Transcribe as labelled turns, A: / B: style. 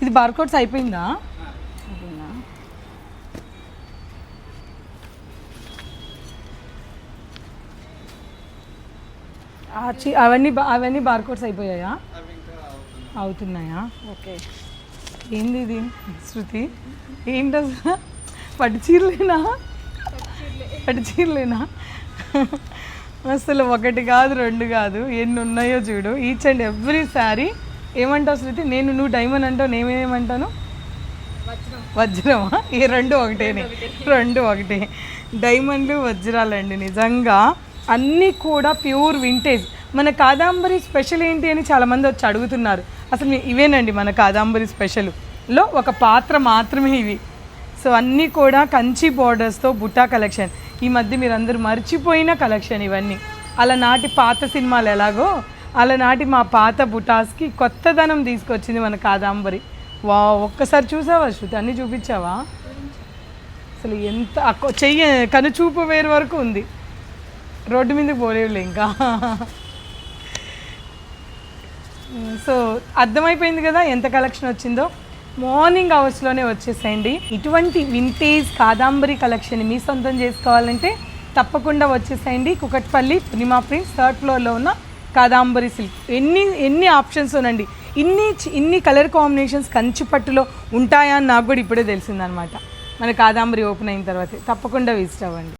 A: ఇది బార్కోడ్స్ అయిపోయిందా? అవన్నీ బార్కోడ్స్ అయిపోయాయా? అవుతున్నాయా? ఓకే. ఏంది ఇది శృతి? ఏంటి అసలు పట్టు చీరలేనా? అసలు ఒకటి కాదు రెండు కాదు ఎన్ని ఉన్నాయో చూడు. Each and every sari. ఏమంటావు శృతి? నువ్వు డైమండ్ అంటావు, నేనేమంటాను వజ్రమా? ఈ రెండు ఒకటే. డైమండ్లు వజ్రాలండి నిజంగా. అన్నీ కూడా ప్యూర్ వింటేజ్. మన కాదాంబరి స్పెషల్ ఏంటి అని చాలామంది వచ్చి అడుగుతున్నారు. అసలు ఇవేనండి మన కాదాంబరి స్పెషల్లో ఒక పాత్ర మాత్రమే ఇవి. సో అన్నీ కూడా కంచి బోర్డర్స్తో బుట్టా కలెక్షన్. ఈ మధ్య మీరు అందరూ మర్చిపోయిన కలెక్షన్ ఇవన్నీ. అలనాటి పాత సినిమాలు ఎలాగో అలనాటి మా పాత బుటాస్కి కొత్తదనం తీసుకొచ్చింది మన కాదాంబరి. ఒక్కసారి చూసావా శృతి? అన్నీ చూపించావా? అసలు ఎంత కనుచూపు వేరు వరకు ఉంది. రోడ్డు మీదకి పోలేవులే ఇంకా. సో అర్థమైపోయింది కదా ఎంత కలెక్షన్ వచ్చిందో. మార్నింగ్ అవర్స్లోనే వచ్చేసేయండి. ఇటువంటి వింటేజ్ కాదాంబరి కలెక్షన్ మీ సొంతం చేసుకోవాలంటే తప్పకుండా వచ్చేసేయండి. కుకట్పల్లి పూర్ణిమా ప్రింట్స్ 3rd ఫ్లోర్లో ఉన్న కాదాంబరి సిల్క్. ఎన్ని ఆప్షన్స్ ఉనండి, ఇన్ని కలర్ కాంబినేషన్స్ కంచిపట్టులో ఉంటాయా అని నాకు కూడా ఇప్పుడే తెలిసిందనమాట. మన కాదాంబరి ఓపెన్ అయిన తర్వాత తప్పకుండా విజిట్ అవ్వండి.